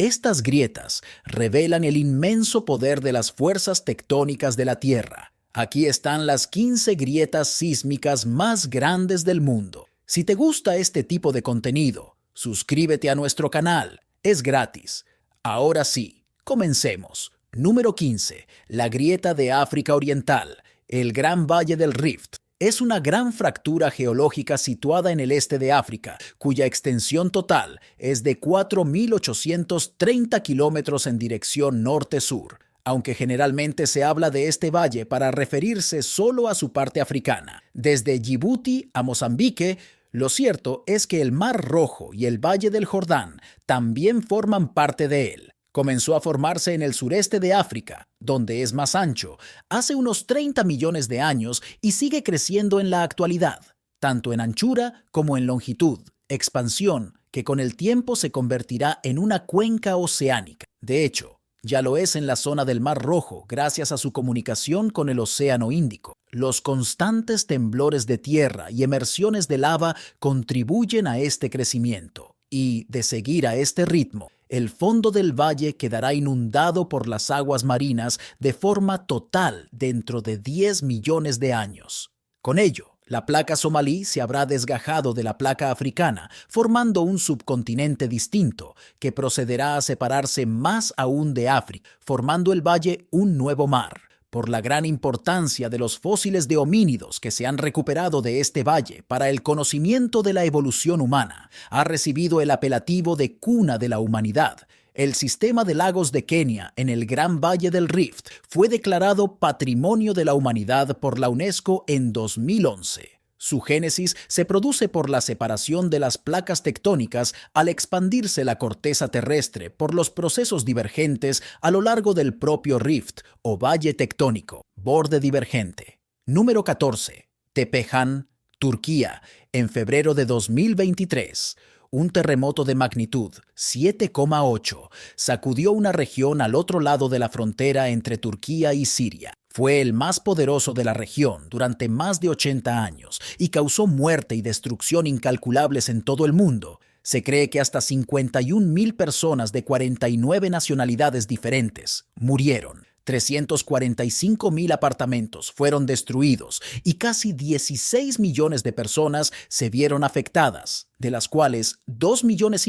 Estas grietas revelan el inmenso poder de las fuerzas tectónicas de la Tierra. Aquí están las 15 grietas sísmicas más grandes del mundo. Si te gusta este tipo de contenido, suscríbete a nuestro canal. Es gratis. Ahora sí, comencemos. Número 15. La grieta de África Oriental, el Gran Valle del Rift. Es una gran fractura geológica situada en el este de África, cuya extensión total es de 4.830 kilómetros en dirección norte-sur, aunque generalmente se habla de este valle para referirse solo a su parte africana. Desde Djibouti a Mozambique, lo cierto es que el Mar Rojo y el Valle del Jordán también forman parte de él. Comenzó a formarse en el sureste de África, donde es más ancho, hace unos 30 millones de años y sigue creciendo en la actualidad, tanto en anchura como en longitud, expansión que con el tiempo se convertirá en una cuenca oceánica. De hecho, ya lo es en la zona del Mar Rojo gracias a su comunicación con el Océano Índico. Los constantes temblores de tierra y emersiones de lava contribuyen a este crecimiento y, de seguir a este ritmo, el fondo del valle quedará inundado por las aguas marinas de forma total dentro de 10 millones de años. Con ello, la placa somalí se habrá desgajado de la placa africana, formando un subcontinente distinto que procederá a separarse más aún de África, formando el valle un nuevo mar. Por la gran importancia de los fósiles de homínidos que se han recuperado de este valle para el conocimiento de la evolución humana, ha recibido el apelativo de cuna de la humanidad. El sistema de lagos de Kenia en el Gran Valle del Rift fue declarado Patrimonio de la Humanidad por la UNESCO en 2011. Su génesis se produce por la separación de las placas tectónicas al expandirse la corteza terrestre por los procesos divergentes a lo largo del propio rift o valle tectónico, borde divergente. Número 14. Tepejan, Turquía, en febrero de 2023. Un terremoto de magnitud 7,8 sacudió una región al otro lado de la frontera entre Turquía y Siria. Fue el más poderoso de la región durante más de 80 años y causó muerte y destrucción incalculables en todo el mundo. Se cree que hasta 51.000 personas de 49 nacionalidades diferentes murieron. 345.000 apartamentos fueron destruidos y casi 16 millones de personas se vieron afectadas, de las cuales 2,5 millones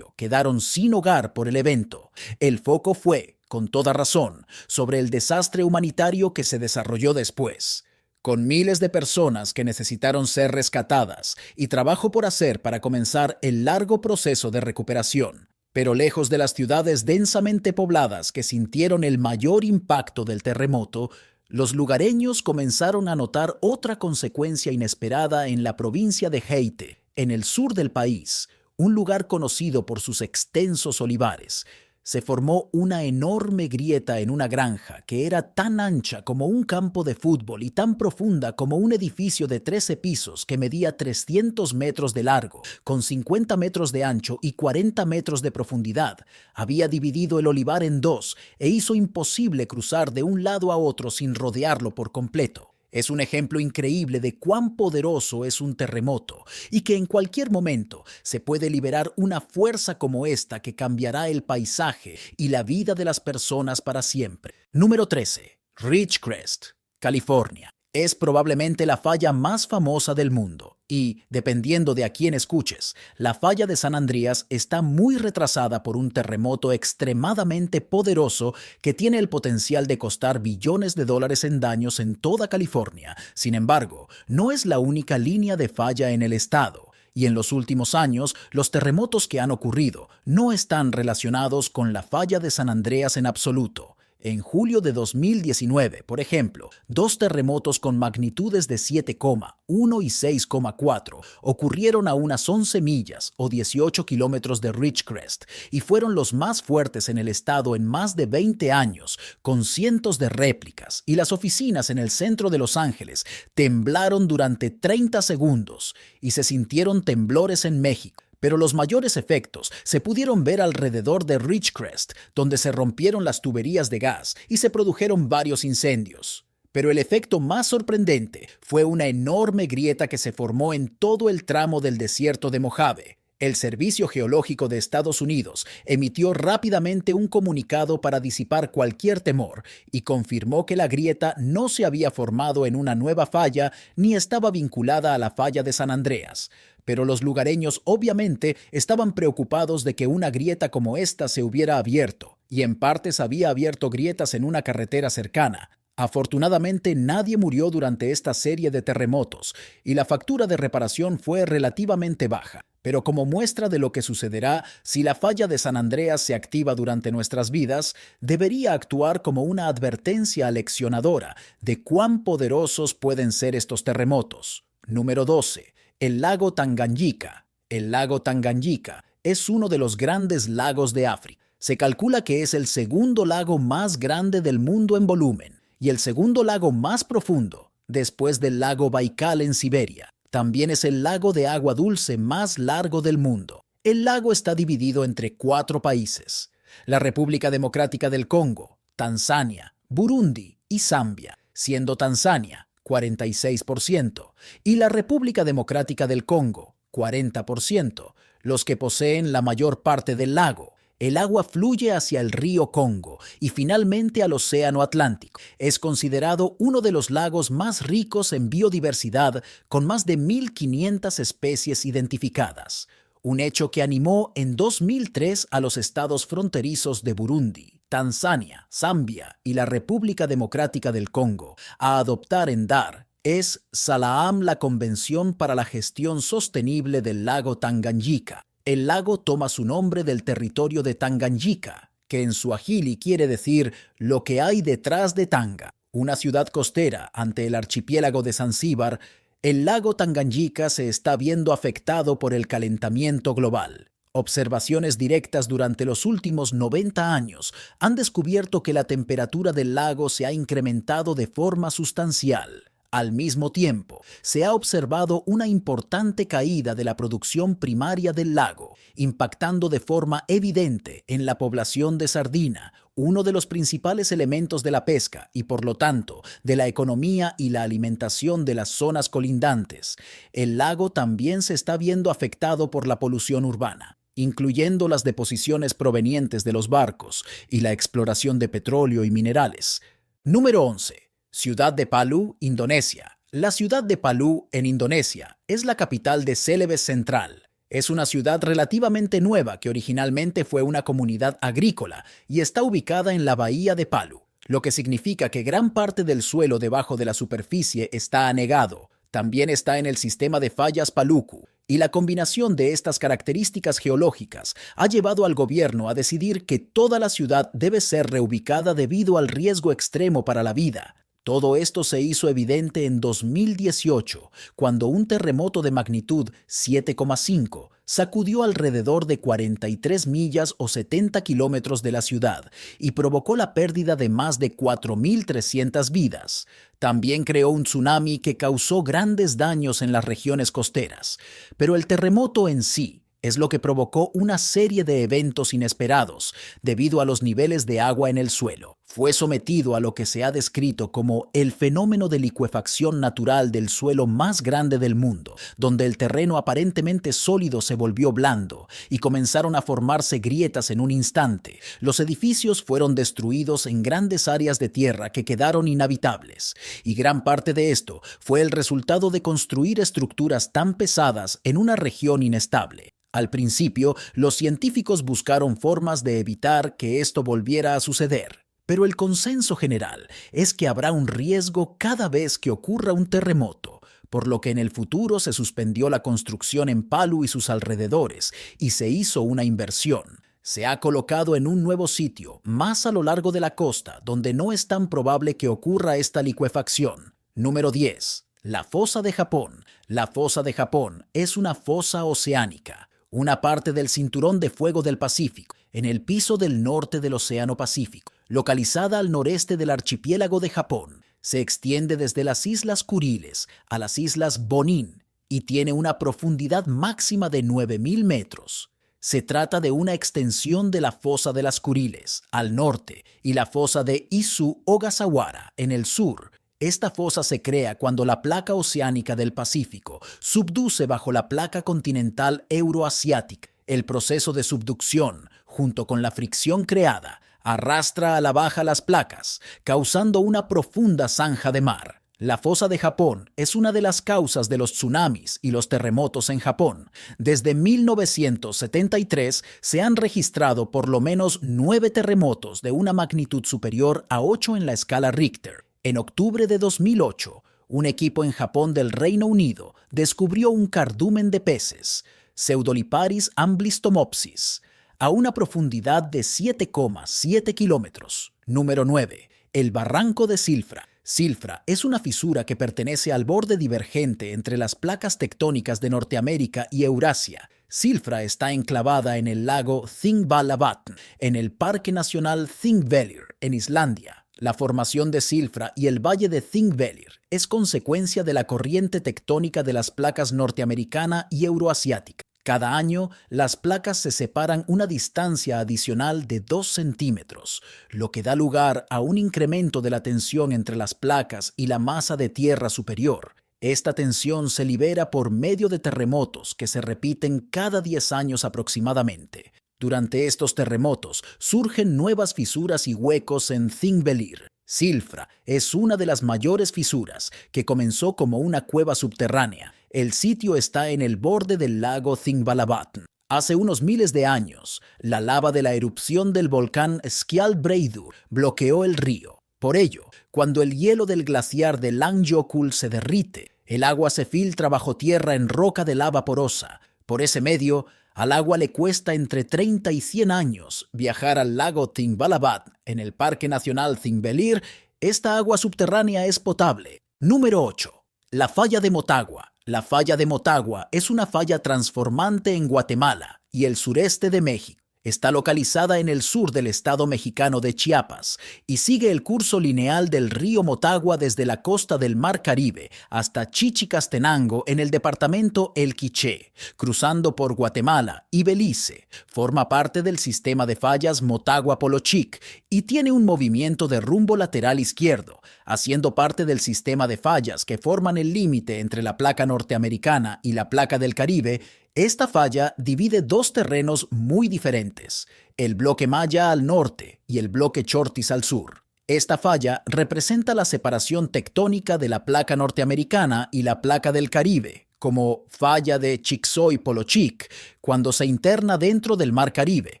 quedaron sin hogar por el evento. El foco fue, con toda razón, sobre el desastre humanitario que se desarrolló después, con miles de personas que necesitaron ser rescatadas y trabajo por hacer para comenzar el largo proceso de recuperación. Pero lejos de las ciudades densamente pobladas que sintieron el mayor impacto del terremoto, los lugareños comenzaron a notar otra consecuencia inesperada en la provincia de Haiti, en el sur del país, un lugar conocido por sus extensos olivares. Se formó una enorme grieta en una granja que era tan ancha como un campo de fútbol y tan profunda como un edificio de 13 pisos que medía 300 metros de largo, con 50 metros de ancho y 40 metros de profundidad. Había dividido el olivar en dos e hizo imposible cruzar de un lado a otro sin rodearlo por completo. Es un ejemplo increíble de cuán poderoso es un terremoto y que en cualquier momento se puede liberar una fuerza como esta que cambiará el paisaje y la vida de las personas para siempre. Número 13. Ridgecrest, California. Es probablemente la falla más famosa del mundo y, dependiendo de a quién escuches, la falla de San Andreas está muy retrasada por un terremoto extremadamente poderoso que tiene el potencial de costar billones de dólares en daños en toda California. Sin embargo, no es la única línea de falla en el estado. Y en los últimos años, los terremotos que han ocurrido no están relacionados con la falla de San Andreas en absoluto. En julio de 2019, por ejemplo, 2 terremotos con magnitudes de 7,1 y 6,4 ocurrieron a unas 11 millas o 18 kilómetros de Ridgecrest y fueron los más fuertes en el estado en más de 20 años, con cientos de réplicas, y las oficinas en el centro de Los Ángeles temblaron durante 30 segundos y se sintieron temblores en México. Pero los mayores efectos se pudieron ver alrededor de Ridgecrest, donde se rompieron las tuberías de gas y se produjeron varios incendios. Pero el efecto más sorprendente fue una enorme grieta que se formó en todo el tramo del desierto de Mojave. El Servicio Geológico de Estados Unidos emitió rápidamente un comunicado para disipar cualquier temor y confirmó que la grieta no se había formado en una nueva falla ni estaba vinculada a la falla de San Andreas. Pero los lugareños obviamente estaban preocupados de que una grieta como esta se hubiera abierto, y en partes había abierto grietas en una carretera cercana. Afortunadamente, nadie murió durante esta serie de terremotos y la factura de reparación fue relativamente baja. Pero como muestra de lo que sucederá si la falla de San Andreas se activa durante nuestras vidas, debería actuar como una advertencia aleccionadora de cuán poderosos pueden ser estos terremotos. Número 12. El lago Tanganyika. El lago Tanganyika es uno de los grandes lagos de África. Se calcula que es el segundo lago más grande del mundo en volumen y el segundo lago más profundo, después del lago Baikal en Siberia. También es el lago de agua dulce más largo del mundo. El lago está dividido entre 4 países: la República Democrática del Congo, Tanzania, Burundi y Zambia, siendo Tanzania 46% y la República Democrática del Congo 40%, los que poseen la mayor parte del lago. El agua fluye hacia el río Congo y finalmente al Océano Atlántico. Es considerado uno de los lagos más ricos en biodiversidad, con más de 1.500 especies identificadas. Un hecho que animó en 2003 a los estados fronterizos de Burundi, Tanzania, Zambia y la República Democrática del Congo a adoptar en Dar es Salaam, la Convención para la Gestión Sostenible del Lago Tanganyika. El lago toma su nombre del territorio de Tanganyika, que en suajili quiere decir lo que hay detrás de Tanga, una ciudad costera ante el archipiélago de Zanzíbar. El lago Tanganyika se está viendo afectado por el calentamiento global. Observaciones directas durante los últimos 90 años han descubierto que la temperatura del lago se ha incrementado de forma sustancial. Al mismo tiempo, se ha observado una importante caída de la producción primaria del lago, impactando de forma evidente en la población de sardina, uno de los principales elementos de la pesca y, por lo tanto, de la economía y la alimentación de las zonas colindantes. El lago también se está viendo afectado por la polución urbana, incluyendo las deposiciones provenientes de los barcos y la exploración de petróleo y minerales. Número 11. Ciudad de Palu, Indonesia. La ciudad de Palu, en Indonesia, es la capital de Celebes Central. Es una ciudad relativamente nueva que originalmente fue una comunidad agrícola y está ubicada en la bahía de Palu, lo que significa que gran parte del suelo debajo de la superficie está anegado. También está en el sistema de fallas Paluku, y la combinación de estas características geológicas ha llevado al gobierno a decidir que toda la ciudad debe ser reubicada debido al riesgo extremo para la vida. Todo esto se hizo evidente en 2018, cuando un terremoto de magnitud 7,5 sacudió alrededor de 43 millas o 70 kilómetros de la ciudad y provocó la pérdida de más de 4.300 vidas. También creó un tsunami que causó grandes daños en las regiones costeras. Pero el terremoto en sí es lo que provocó una serie de eventos inesperados debido a los niveles de agua en el suelo. Fue sometido a lo que se ha descrito como el fenómeno de licuefacción natural del suelo más grande del mundo, donde el terreno aparentemente sólido se volvió blando y comenzaron a formarse grietas en un instante. Los edificios fueron destruidos en grandes áreas de tierra que quedaron inhabitables, y gran parte de esto fue el resultado de construir estructuras tan pesadas en una región inestable. Al principio, los científicos buscaron formas de evitar que esto volviera a suceder, pero el consenso general es que habrá un riesgo cada vez que ocurra un terremoto, por lo que en el futuro se suspendió la construcción en Palu y sus alrededores y se hizo una inversión. Se ha colocado en un nuevo sitio, más a lo largo de la costa, donde no es tan probable que ocurra esta licuefacción. Número 10. La fosa de Japón. La fosa de Japón es una fosa oceánica, una parte del cinturón de fuego del Pacífico, en el piso del norte del Océano Pacífico, localizada al noreste del archipiélago de Japón. Se extiende desde las Islas Kuriles a las Islas Bonin y tiene una profundidad máxima de 9.000 metros. Se trata de una extensión de la fosa de las Kuriles al norte y la fosa de Izu Ogasawara en el sur. Esta fosa se crea cuando la placa oceánica del Pacífico subduce bajo la placa continental euroasiática. El proceso de subducción, junto con la fricción creada, arrastra a la baja las placas, causando una profunda zanja de mar. La fosa de Japón es una de las causas de los tsunamis y los terremotos en Japón. Desde 1973 se han registrado por lo menos 9 terremotos de una magnitud superior a 8 en la escala Richter. En octubre de 2008, un equipo en Japón del Reino Unido descubrió un cardumen de peces, Pseudoliparis amblistomopsis, a una profundidad de 7,7 kilómetros. Número 9. El barranco de Silfra. Silfra es una fisura que pertenece al borde divergente entre las placas tectónicas de Norteamérica y Eurasia. Silfra está enclavada en el lago Þingvallavatn, en el Parque Nacional Þingvellir, en Islandia. La formación de Silfra y el valle de Þingvellir es consecuencia de la corriente tectónica de las placas norteamericana y euroasiática. Cada año, las placas se separan una distancia adicional de 2 centímetros, lo que da lugar a un incremento de la tensión entre las placas y la masa de tierra superior. Esta tensión se libera por medio de terremotos que se repiten cada 10 años aproximadamente. Durante estos terremotos surgen nuevas fisuras y huecos en Þingvellir. Silfra es una de las mayores fisuras, que comenzó como una cueva subterránea. El sitio está en el borde del lago Þingvallavatn. Hace unos miles de años, la lava de la erupción del volcán Skjaldbreiður bloqueó el río. Por ello, cuando el hielo del glaciar de Langjökull se derrite, el agua se filtra bajo tierra en roca de lava porosa. Por ese medio, al agua le cuesta entre 30 y 100 años viajar al lago Þingvallavatn. En el Parque Nacional Þingvellir, esta agua subterránea es potable. Número 8. La falla de Motagua. La falla de Motagua es una falla transformante en Guatemala y el sureste de México. Está localizada en el sur del estado mexicano de Chiapas y sigue el curso lineal del río Motagua desde la costa del Mar Caribe hasta Chichicastenango en el departamento El Quiché, cruzando por Guatemala y Belice. Forma parte del sistema de fallas Motagua-Polochic y tiene un movimiento de rumbo lateral izquierdo, haciendo parte del sistema de fallas que forman el límite entre la placa norteamericana y la placa del Caribe. Esta falla divide 2 terrenos muy diferentes, el bloque Maya al norte y el bloque Chortis al sur. Esta falla representa la separación tectónica de la placa norteamericana y la placa del Caribe, como falla de Chicxulub-Polochic, cuando se interna dentro del Mar Caribe,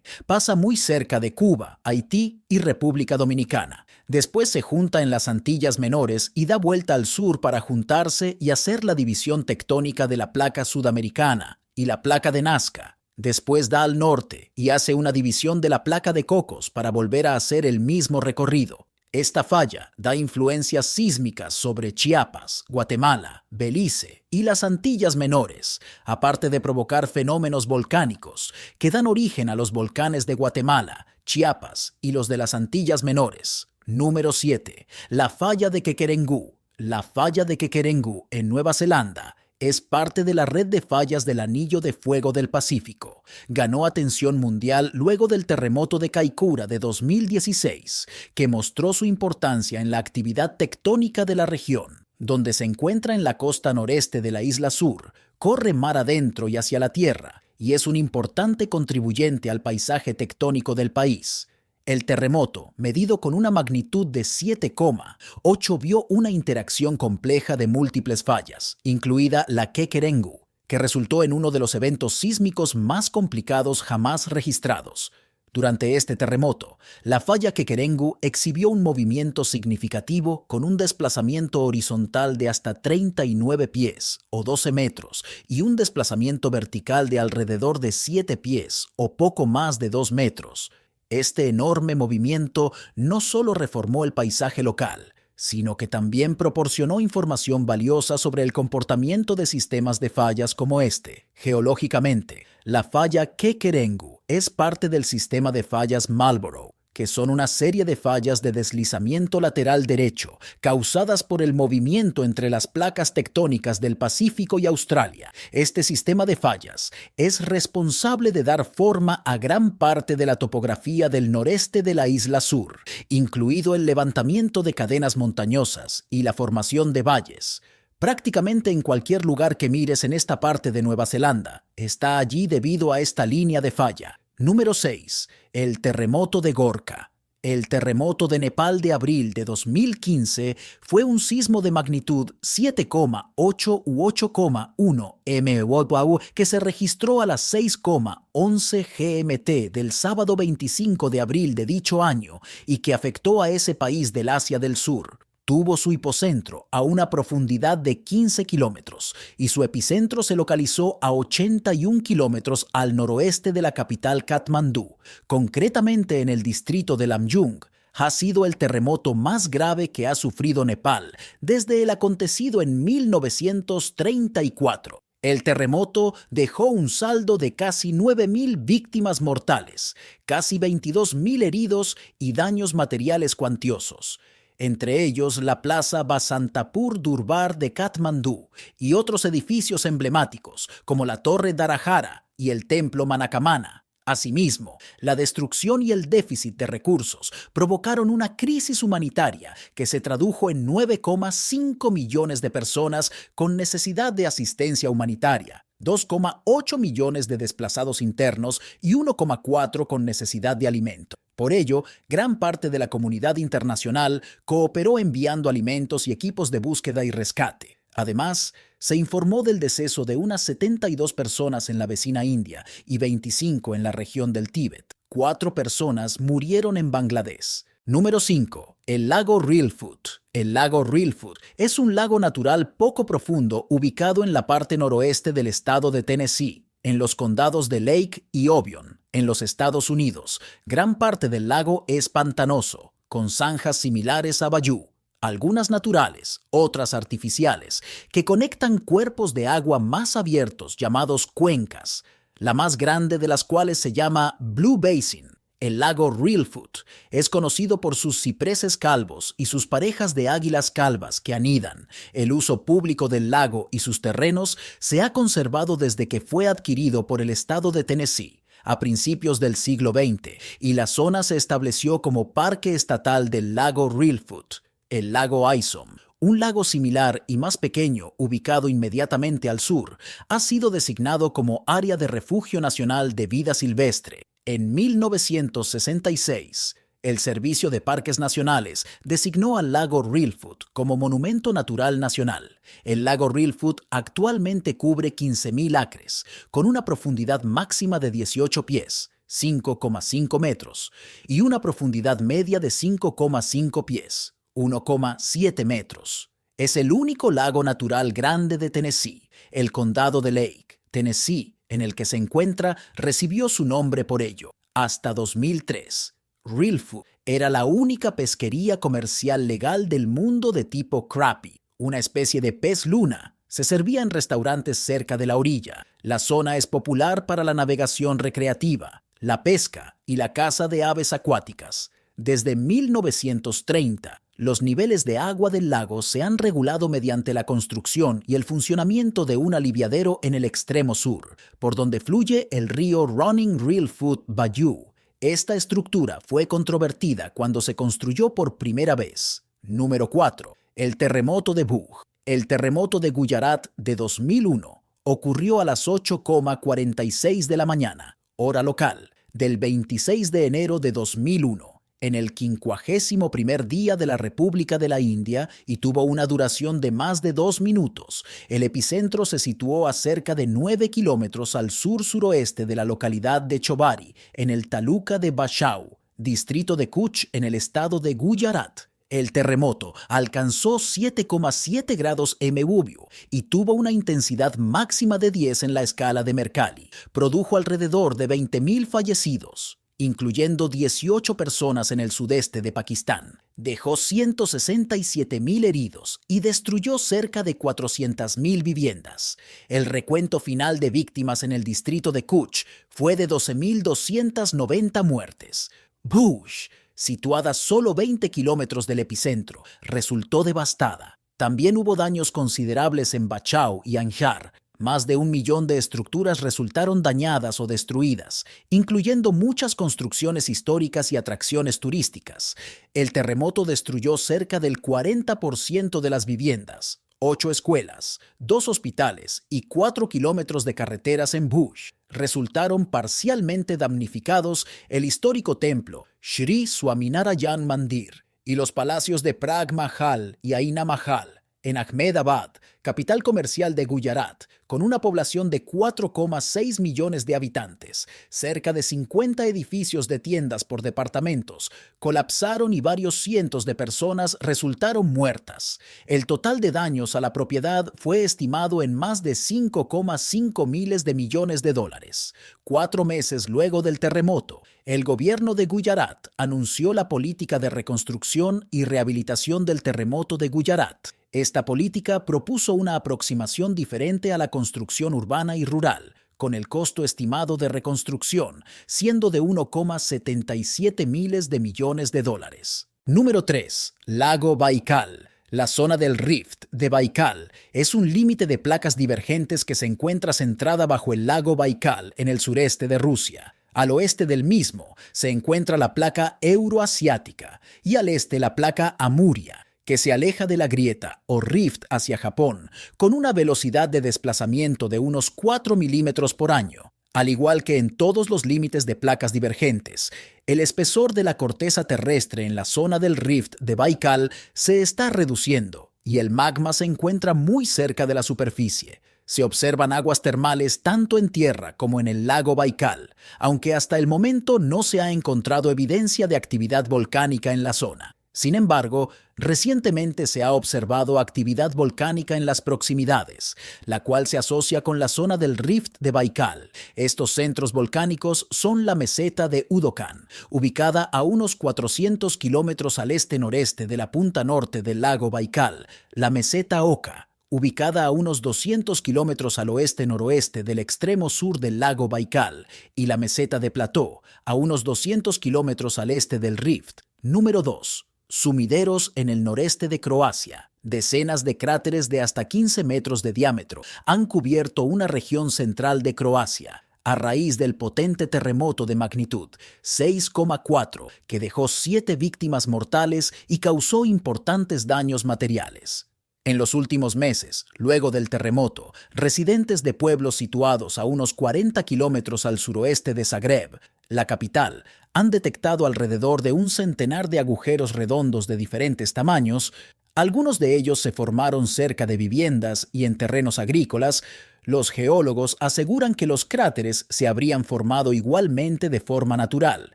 pasa muy cerca de Cuba, Haití y República Dominicana. Después se junta en las Antillas Menores y da vuelta al sur para juntarse y hacer la división tectónica de la placa sudamericana y la placa de Nazca. Después da al norte y hace una división de la placa de Cocos para volver a hacer el mismo recorrido. Esta falla da influencias sísmicas sobre Chiapas, Guatemala, Belice y las Antillas Menores, aparte de provocar fenómenos volcánicos que dan origen a los volcanes de Guatemala, Chiapas y los de las Antillas Menores. Número 7. La falla de Kekerengú. La falla de Kekerengú en Nueva Zelanda es parte de la red de fallas del Anillo de Fuego del Pacífico. Ganó atención mundial luego del terremoto de Kaikoura de 2016, que mostró su importancia en la actividad tectónica de la región. Donde se encuentra en la costa noreste de la isla Sur, corre mar adentro y hacia la tierra, y es un importante contribuyente al paisaje tectónico del país. El terremoto, medido con una magnitud de 7,8, vio una interacción compleja de múltiples fallas, incluida la Kekerengú, que resultó en uno de los eventos sísmicos más complicados jamás registrados. Durante este terremoto, la falla Kekerengú exhibió un movimiento significativo con un desplazamiento horizontal de hasta 39 pies o 12 metros y un desplazamiento vertical de alrededor de 7 pies o poco más de 2 metros. Este enorme movimiento no solo reformó el paisaje local, sino que también proporcionó información valiosa sobre el comportamiento de sistemas de fallas como este. Geológicamente, la falla Kekerengú es parte del sistema de fallas Marlborough, que son una serie de fallas de deslizamiento lateral derecho causadas por el movimiento entre las placas tectónicas del Pacífico y Australia. Este sistema de fallas es responsable de dar forma a gran parte de la topografía del noreste de la isla Sur, incluido el levantamiento de cadenas montañosas y la formación de valles. Prácticamente en cualquier lugar que mires en esta parte de Nueva Zelanda está allí debido a esta línea de falla. Número 6. El terremoto de Gorka. El terremoto de Nepal de abril de 2015 fue un sismo de magnitud 7,8 u 8,1 MW que se registró a las 6,11 GMT del sábado 25 de abril de dicho año y que afectó a ese país del Asia del Sur. Tuvo su hipocentro a una profundidad de 15 kilómetros y su epicentro se localizó a 81 kilómetros al noroeste de la capital Katmandú, concretamente en el distrito de Lamjung. Ha sido el terremoto más grave que ha sufrido Nepal desde el acontecido en 1934. El terremoto dejó un saldo de casi 9.000 víctimas mortales, casi 22.000 heridos y daños materiales cuantiosos. Entre ellos la Plaza Basantapur Durbar de Katmandú y otros edificios emblemáticos como la Torre Dharahara y el Templo Manakamana. Asimismo, la destrucción y el déficit de recursos provocaron una crisis humanitaria que se tradujo en 9,5 millones de personas con necesidad de asistencia humanitaria, 2,8 millones de desplazados internos y 1,4 con necesidad de alimento. Por ello, gran parte de la comunidad internacional cooperó enviando alimentos y equipos de búsqueda y rescate. Además, se informó del deceso de unas 72 personas en la vecina India y 25 en la región del Tíbet. 4 personas murieron en Bangladesh. Número 5. El lago Reelfoot. El lago Reelfoot es un lago natural poco profundo ubicado en la parte noroeste del estado de Tennessee, en los condados de Lake y Obion, en los Estados Unidos. Gran parte del lago es pantanoso, con zanjas similares a bayú, algunas naturales, otras artificiales, que conectan cuerpos de agua más abiertos llamados cuencas, la más grande de las cuales se llama Blue Basin. El lago Reelfoot es conocido por sus cipreses calvos y sus parejas de águilas calvas que anidan. El uso público del lago y sus terrenos se ha conservado desde que fue adquirido por el estado de Tennessee a principios del siglo XX y la zona se estableció como Parque Estatal del lago Reelfoot. El lago Isom, un lago similar y más pequeño ubicado inmediatamente al sur, ha sido designado como Área de Refugio Nacional de Vida Silvestre. En 1966, el Servicio de Parques Nacionales designó al lago Reelfoot como Monumento Natural Nacional. El lago Reelfoot actualmente cubre 15.000 acres, con una profundidad máxima de 18 pies, 5,5 metros, y una profundidad media de 5,5 pies, 1,7 metros. Es el único lago natural grande de Tennessee. El condado de Lake, Tennessee, en el que se encuentra, recibió su nombre por ello. Hasta 2003, Reelfoot era la única pesquería comercial legal del mundo de tipo crappie, una especie de pez luna. Se servía en restaurantes cerca de la orilla. La zona es popular para la navegación recreativa, la pesca y la caza de aves acuáticas. Desde 1930, los niveles de agua del lago se han regulado mediante la construcción y el funcionamiento de un aliviadero en el extremo sur, por donde fluye el río Running Reelfoot Bayou. Esta estructura fue controvertida cuando se construyó por primera vez. Número 4. El terremoto de Bhuj. El terremoto de Gujarat de 2001 ocurrió a las 8,46 de la mañana, hora local, del 26 de enero de 2001. En el 51º día de la República de la India y tuvo una duración de más de 2 minutos. El epicentro se situó a cerca de 9 kilómetros al sur-suroeste de la localidad de Chobari, en el taluka de Bashau, distrito de Kutch, en el estado de Gujarat. El terremoto alcanzó 7,7 grados MW y tuvo una intensidad máxima de 10 en la escala de Mercalli. Produjo alrededor de 20.000 fallecidos, incluyendo 18 personas en el sudeste de Pakistán. Dejó 167.000 heridos y destruyó cerca de 400.000 viviendas. El recuento final de víctimas en el distrito de Kutch fue de 12.290 muertes. Bhuj situada solo 20 kilómetros del epicentro, resultó devastada. También hubo daños considerables en Bachau y Anjar. Más de 1 millón de estructuras resultaron dañadas o destruidas, incluyendo muchas construcciones históricas y atracciones turísticas. El terremoto destruyó cerca del 40% de las viviendas, 8 escuelas, 2 hospitales y 4 kilómetros de carreteras en Bhuj. Resultaron parcialmente damnificados el histórico templo Sri Swaminarayan Mandir y los palacios de Prag Mahal y Aina Mahal. En Ahmedabad, capital comercial de Gujarat, con una población de 4,6 millones de habitantes, cerca de 50 edificios de tiendas por departamentos colapsaron y varios cientos de personas resultaron muertas. El total de daños a la propiedad fue estimado en más de 5,5 miles de millones de dólares. 4 meses luego del terremoto, el gobierno de Gujarat anunció la política de reconstrucción y rehabilitación del terremoto de Gujarat. Esta política propuso una aproximación diferente a la construcción urbana y rural, con el costo estimado de reconstrucción siendo de 1,77 miles de millones de dólares. Número 3. Lago Baikal. La zona del Rift de Baikal es un límite de placas divergentes que se encuentra centrada bajo el lago Baikal en el sureste de Rusia. Al oeste del mismo se encuentra la placa Euroasiática y al este la placa Amuria, que se aleja de la grieta o rift hacia Japón con una velocidad de desplazamiento de unos 4 milímetros por año. Al igual que en todos los límites de placas divergentes, el espesor de la corteza terrestre en la zona del rift de Baikal se está reduciendo y el magma se encuentra muy cerca de la superficie. Se observan aguas termales tanto en tierra como en el lago Baikal, aunque hasta el momento no se ha encontrado evidencia de actividad volcánica en la zona. Sin embargo, recientemente se ha observado actividad volcánica en las proximidades, la cual se asocia con la zona del Rift de Baikal. Estos centros volcánicos son la meseta de Udokan, ubicada a unos 400 kilómetros al este-noreste de la punta norte del lago Baikal, la meseta Oka, ubicada a unos 200 kilómetros al oeste-noroeste del extremo sur del lago Baikal, y la meseta de Plató, a unos 200 kilómetros al este del Rift. Número 2. Sumideros en el noreste de Croacia. Decenas de cráteres de hasta 15 metros de diámetro han cubierto una región central de Croacia a raíz del potente terremoto de magnitud 6,4 que dejó 7 víctimas mortales y causó importantes daños materiales. En los últimos meses, luego del terremoto, residentes de pueblos situados a unos 40 kilómetros al suroeste de Zagreb, la capital, han detectado alrededor de un centenar de agujeros redondos de diferentes tamaños. Algunos de ellos se formaron cerca de viviendas y en terrenos agrícolas. Los geólogos aseguran que los cráteres se habrían formado igualmente de forma natural,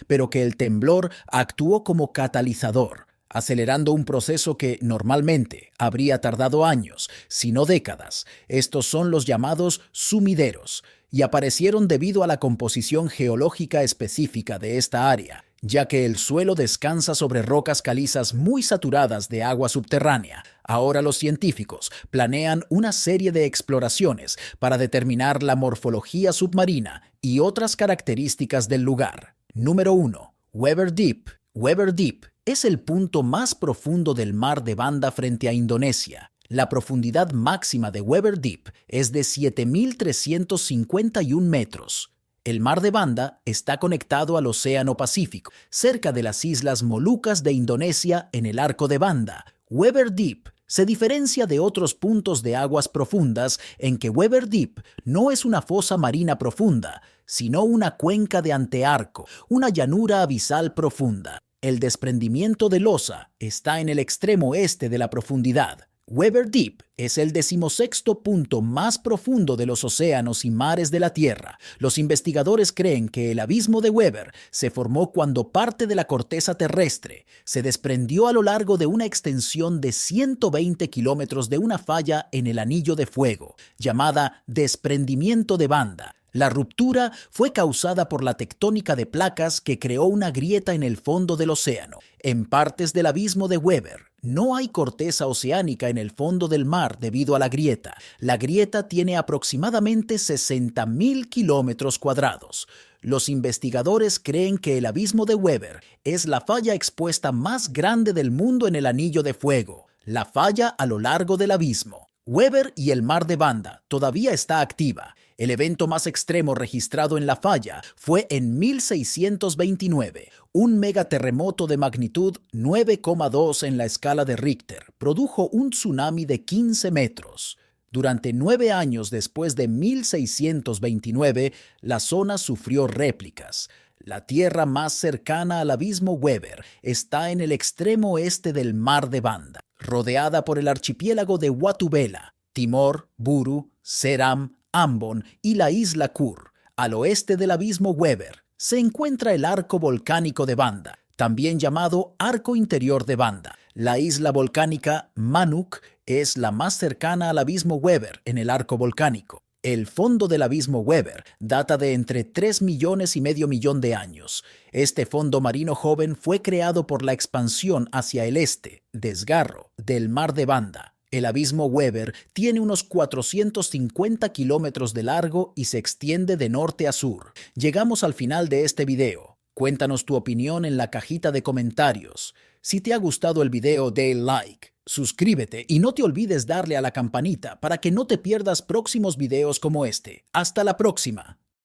pero que el temblor actuó como catalizador, acelerando un proceso que normalmente habría tardado años, si no décadas. Estos son los llamados sumideros, y aparecieron debido a la composición geológica específica de esta área, ya que el suelo descansa sobre rocas calizas muy saturadas de agua subterránea. Ahora los científicos planean una serie de exploraciones para determinar la morfología submarina y otras características del lugar. Número 1. Weber Deep. Weber Deep es el punto más profundo del mar de Banda frente a Indonesia. La profundidad máxima de Weber Deep es de 7.351 metros. El mar de Banda está conectado al Océano Pacífico, cerca de las Islas Molucas de Indonesia en el Arco de Banda. Weber Deep se diferencia de otros puntos de aguas profundas en que Weber Deep no es una fosa marina profunda, sino una cuenca de antearco, una llanura abisal profunda. El desprendimiento de losa está en el extremo este de la profundidad. Weber Deep es el 16º punto más profundo de los océanos y mares de la Tierra. Los investigadores creen que el abismo de Weber se formó cuando parte de la corteza terrestre se desprendió a lo largo de una extensión de 120 kilómetros de una falla en el Anillo de Fuego, llamada desprendimiento de Banda. La ruptura fue causada por la tectónica de placas que creó una grieta en el fondo del océano, en partes del abismo de Weber. No hay corteza oceánica en el fondo del mar debido a la grieta. La grieta tiene aproximadamente 60.000 kilómetros cuadrados. Los investigadores creen que el abismo de Weber es la falla expuesta más grande del mundo en el Anillo de Fuego, la falla a lo largo del abismo. Weber y el Mar de Banda todavía está activa. El evento más extremo registrado en la falla fue en 1629. Un megaterremoto de magnitud 9,2 en la escala de Richter produjo un tsunami de 15 metros. Durante 9 años después de 1629, la zona sufrió réplicas. La tierra más cercana al abismo Weber está en el extremo oeste del Mar de Banda, rodeada por el archipiélago de Watu Wela, Timor, Buru, Seram, Ambon y la isla Kur. Al oeste del abismo Weber se encuentra el arco volcánico de Banda, también llamado Arco Interior de Banda. La isla volcánica Manuk es la más cercana al abismo Weber en el arco volcánico. El fondo del abismo Weber data de entre 3,5 millones de años. Este fondo marino joven fue creado por la expansión hacia el este, desgarro, del Mar de Banda. El abismo Weber tiene unos 450 kilómetros de largo y se extiende de norte a sur. Llegamos al final de este video. Cuéntanos tu opinión en la cajita de comentarios. Si te ha gustado el video, dale like, suscríbete y no te olvides darle a la campanita para que no te pierdas próximos videos como este. ¡Hasta la próxima!